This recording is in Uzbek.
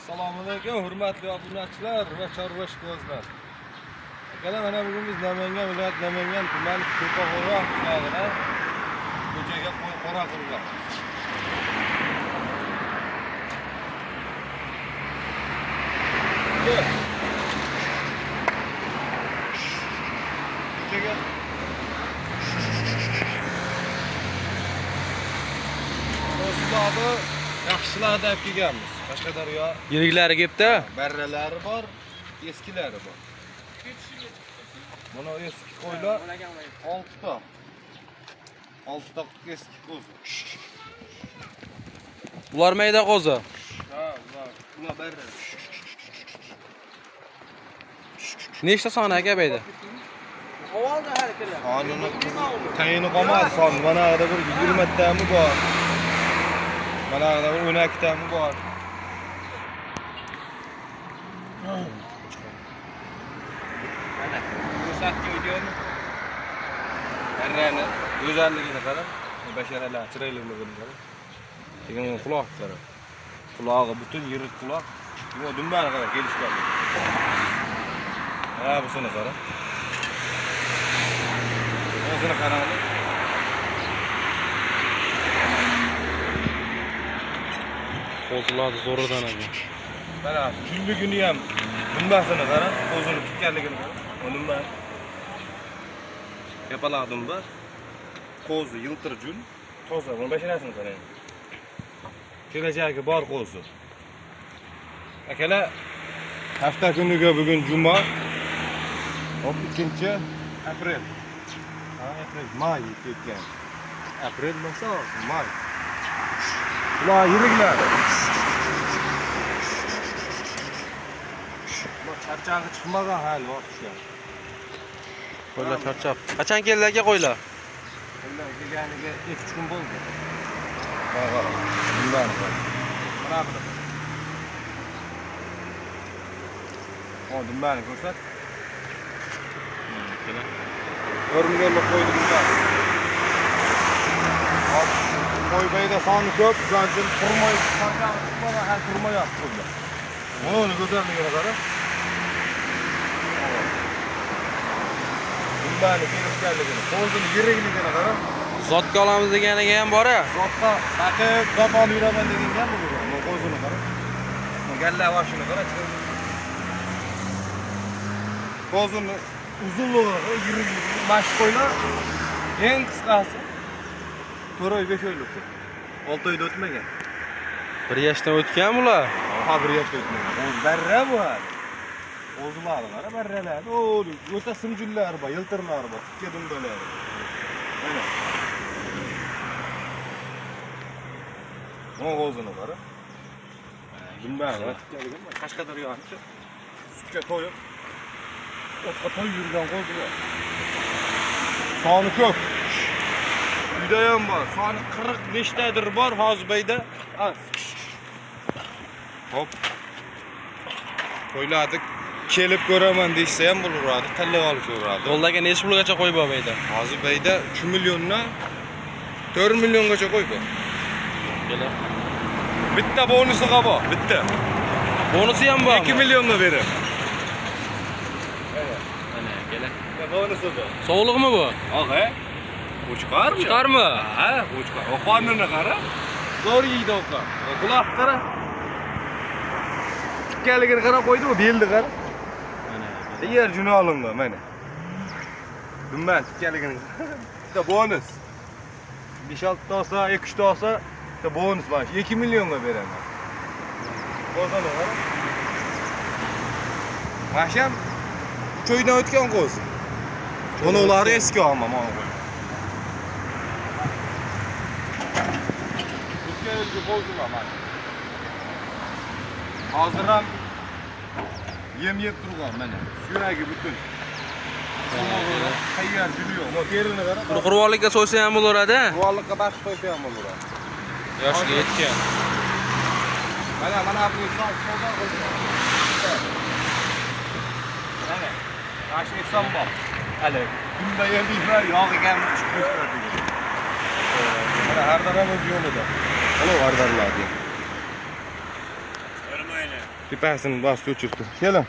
Assalomu alaykum, hurmatli obunachilar va chorva ishqibozlar. Akalar, mana bugun biz Namangan viloyat Namangan tumani Ko'paqo'rg'on qishlog'ida ko'chaga qora qurganmiz. Ko'chaga O'zbekistonda yaxshilar deb kelganmiz. Qashqadaryo Yiriklari kelibdi. barralari bor, eskilari bor. Mana eski qo'ylar 6 ta. 6 ta eski qo'z. Ular mayda qo'zi. Ha, ular barra. Nechta soni aka beyda? Sonini tayini qolmadi son. Mana yerda bir 20 tami bor. Mana yerda bir 12 tami bor. Mana ko'rsatgan videoni. Barrani go'zalligini qarab, basharalar chiroyliligini qarab. Keyin quloq qarab. Qulog'i butun yirik quloq. Bu dumbani qarab kelishgan. Ha, busini qarab. O'zini qaranglar. Qo'zilar zo'ridan aka. Mana kunligini ham dumbasini qarab, o'zini tutganligini qarab. O dumba. Yapaloq dumba. Qo'zi yiltirjun, toza. Buni basharasini qarang. Kelajagi bor qo'zi. Akalar, hafta kuniga bugun juma. 2 aprel. Aprel, may ketgan. Aprel bo'lsa, may. Ular yiriklar. Ular charchag'i chiqmagan hali o'tishgan. Qo'ylar charchab. Qachon keldi aka qo'ylar? Ular kelganiga 2 kun bo'ldi. Mana bundan mana bu. O dumbani ko'rsat. O'rniga qo'ydi bundan. Hop, qo'y bayda soni ko'p, jonjil turmay, sarkam chiqmadi, hal turmayapti qo'ylar. Mana go'zalligini qarab. Dumbani kelishganligini, qo'zini yirikligini qarab. Zotga olamiz deganiga ham bor-a? Zotga taqib, zot olib yuraman deganga ham bo'ladi. Mana qo'zini qarab. Mana galla boshini qarab. Qo'zini uzunligi, yirikligi, mash qo'ylar eng qisqasi 4 oy 5 oylik. 6 oyda o'tmagan. 1 yoshdan o'tgan bular. Ha, 1 yoshda o'tmagan. O'z barra bu. O'zlari qara barralar. O'ta simjullar bor, yiltirlar bor, tikka dumbalar. Mana. Mana o'zini qara. Dumbalar. Qashqadaryochi. Sutga to'yib o'tqa to'yib yurgan qo'zilar. Soni ko'p. Uyda ham bor. Soni 45 tadir bor hozirda. Hop. Qo'ylarni kelib ko'raman desa ham bo'laveradi, tanlab olib ko'radi. Qo'ldaga necha pulgacha qo'y bor beyda? Hozirda 3 milliondan 4 milliongacha qo'y bor. Kela. Bitta bonusi bor, bitta. Bonusi ham bor. 2 millionga berib. Mana kela. Bonusi bor. Sog'liqmi bu? Og'a. O'chqarmi? Chiqarmi? Ha, o'chqar. O qonini qara. Zo'r yeydi ovqat. Quloq qara. Tikkaligini qarab qo'ydi, u belni qara. Mana. Yer juni olinma, mana. Dumban tikkaligini. Bitta bonus. 5-6 ta olsa, 2-3 ta olsa, bitta bonus bor. 2 millionga beraman. Qo'zini qara. Masham 3 oydan o'tgan qo'z. Ular eski olma, mana qo'y. O'tgan qo'zlar mana. Hozir ham yem yeb turgan mana. Suyagi butun. Tayyor juli yo'q. Terini qara. Qurg'onlikka so'ysa ham bo'laveradi. Qurg'onlikka bash qo'ysa ham bo'laveradi. Yoshiga yetgan. Mana bu savdo qildi. Mana. Bashi hisob bor. Hali kunda ham bihra yog'iga ham chiqib turadi. Mana har daramiz yo'lida. Mana har darlarga. Tepasini bosdi o'chirdi. Keling.